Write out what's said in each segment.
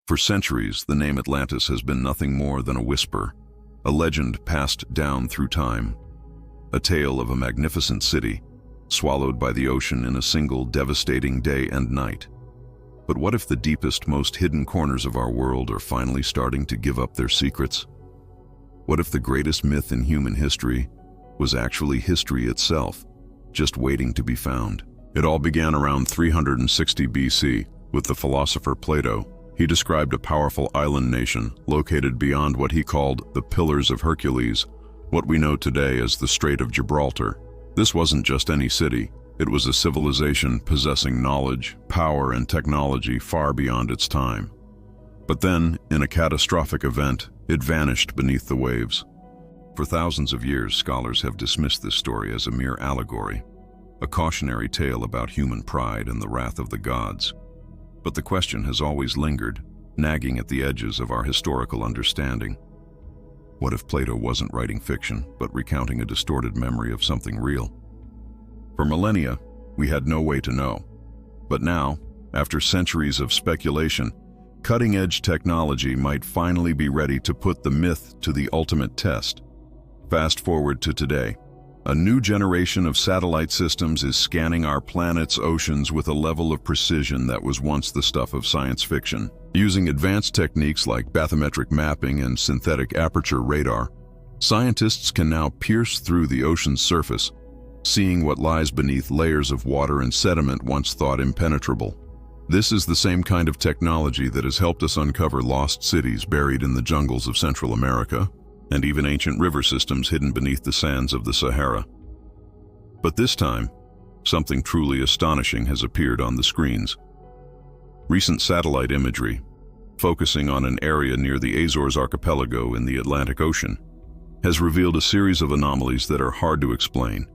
For centuries, the name Atlantis has been nothing more than a whisper, a legend passed down through time, a tale of a magnificent city, swallowed by the ocean in a single devastating day and night. But what if the deepest, most hidden corners of our world are finally starting to give up their secrets? What if the greatest myth in human history was actually history itself, just waiting to be found? It all began around 360 BC with the philosopher Plato. He described a powerful island nation located beyond what he called the Pillars of Hercules, what we know today as the Strait of Gibraltar. This wasn't just any city. It was a civilization possessing knowledge, power, and technology far beyond its time. But then, in a catastrophic event, it vanished beneath the waves. For thousands of years, scholars have dismissed this story as a mere allegory, a cautionary tale about human pride and the wrath of the gods. But the question has always lingered, nagging at the edges of our historical understanding. What if Plato wasn't writing fiction, but recounting a distorted memory of something real? For millennia, we had no way to know. But now, after centuries of speculation, cutting-edge technology might finally be ready to put the myth to the ultimate test. Fast forward to today. A new generation of satellite systems is scanning our planet's oceans with a level of precision that was once the stuff of science fiction. Using advanced techniques like bathymetric mapping and synthetic aperture radar, scientists can now pierce through the ocean's surface, seeing what lies beneath layers of water and sediment once thought impenetrable. This is the same kind of technology that has helped us uncover lost cities buried in the jungles of Central America, and even ancient river systems hidden beneath the sands of the Sahara. But this time, something truly astonishing has appeared on the screens. Recent satellite imagery, focusing on an area near the Azores archipelago in the Atlantic Ocean, has revealed a series of anomalies that are hard to explain.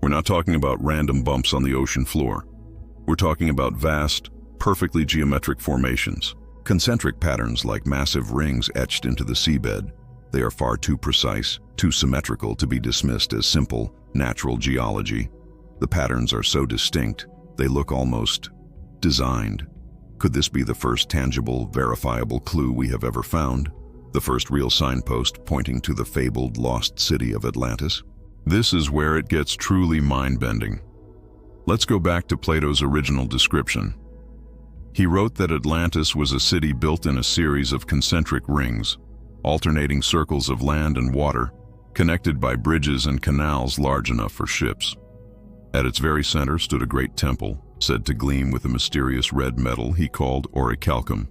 We're not talking about random bumps on the ocean floor. We're talking about vast, perfectly geometric formations, concentric patterns like massive rings etched into the seabed. They are far too precise, too symmetrical to be dismissed as simple, natural geology. The patterns are so distinct, they look almost designed. Could this be the first tangible, verifiable clue we have ever found? The first real signpost pointing to the fabled lost city of Atlantis? This is where it gets truly mind-bending. Let's go back to Plato's original description. He wrote that Atlantis was a city built in a series of concentric rings, alternating circles of land and water, connected by bridges and canals large enough for ships. At its very center stood a great temple, said to gleam with a mysterious red metal he called orichalcum,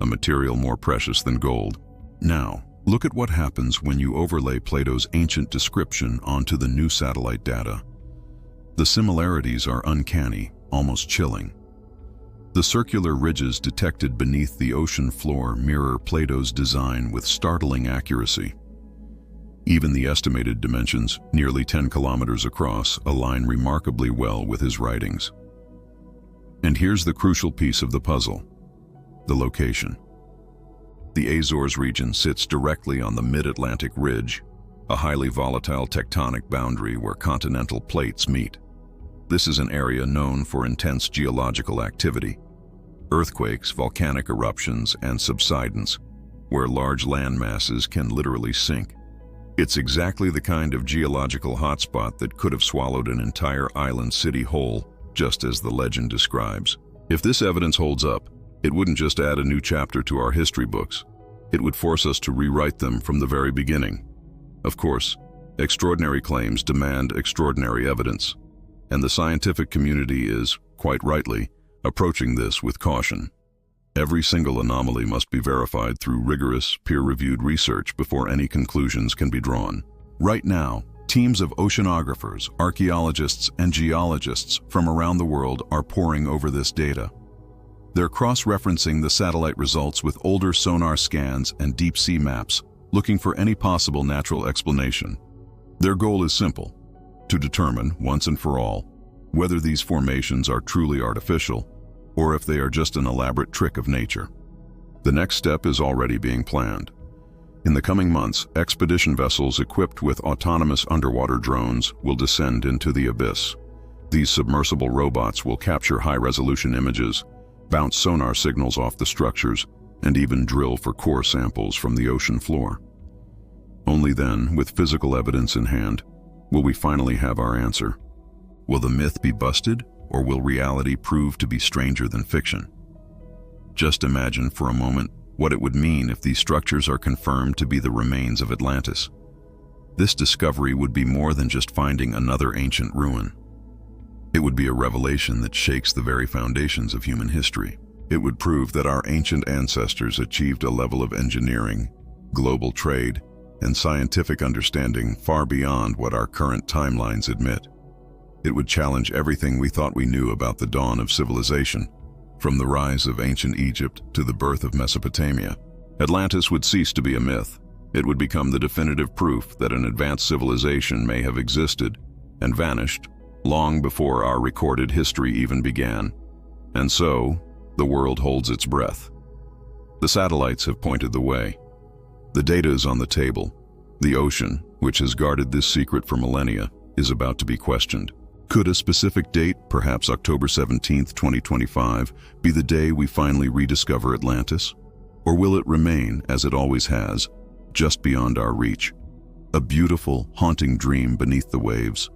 a material more precious than gold. Now, look at what happens when you overlay Plato's ancient description onto the new satellite data. The similarities are uncanny, almost chilling. The circular ridges detected beneath the ocean floor mirror Plato's design with startling accuracy. Even the estimated dimensions, nearly 10 kilometers across, align remarkably well with his writings. And here's the crucial piece of the puzzle: the location. The Azores region sits directly on the mid-Atlantic ridge, a highly volatile tectonic boundary where continental plates meet. This is an area known for intense geological activity, earthquakes, volcanic eruptions, and subsidence, where large land masses can literally sink. It's exactly the kind of geological hotspot that could have swallowed an entire island city whole, just as the legend describes. If this evidence holds up, it wouldn't just add a new chapter to our history books. It would force us to rewrite them from the very beginning. Of course, extraordinary claims demand extraordinary evidence, and the scientific community is, quite rightly, approaching this with caution. Every single anomaly must be verified through rigorous, peer-reviewed research before any conclusions can be drawn. Right now, teams of oceanographers, archaeologists, and geologists from around the world are poring over this data. They're cross-referencing the satellite results with older sonar scans and deep-sea maps, looking for any possible natural explanation. Their goal is simple: to determine, once and for all, whether these formations are truly artificial, or if they are just an elaborate trick of nature. The next step is already being planned. In the coming months, expedition vessels equipped with autonomous underwater drones will descend into the abyss. These submersible robots will capture high-resolution images, bounce sonar signals off the structures, and even drill for core samples from the ocean floor. Only then, with physical evidence in hand, will we finally have our answer. Will the myth be busted, or will reality prove to be stranger than fiction? Just imagine for a moment what it would mean if these structures are confirmed to be the remains of Atlantis. This discovery would be more than just finding another ancient ruin. It would be a revelation that shakes the very foundations of human history. It would prove that our ancient ancestors achieved a level of engineering, global trade, and scientific understanding far beyond what our current timelines admit. It would challenge everything we thought we knew about the dawn of civilization, from the rise of ancient Egypt to the birth of Mesopotamia. Atlantis would cease to be a myth. It would become the definitive proof that an advanced civilization may have existed and vanished long before our recorded history even began. And so, the world holds its breath. The satellites have pointed the way. The data is on the table. The ocean, which has guarded this secret for millennia, is about to be questioned. Could a specific date, perhaps October 17th, 2025, be the day we finally rediscover Atlantis? Or will it remain, as it always has, just beyond our reach? A beautiful, haunting dream beneath the waves.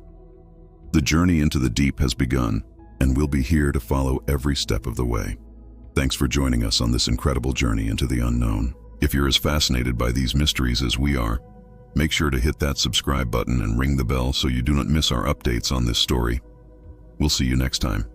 The journey into the deep has begun, and we'll be here to follow every step of the way. Thanks for joining us on this incredible journey into the unknown. If you're as fascinated by these mysteries as we are, make sure to hit that subscribe button and ring the bell so you do not miss our updates on this story. We'll see you next time.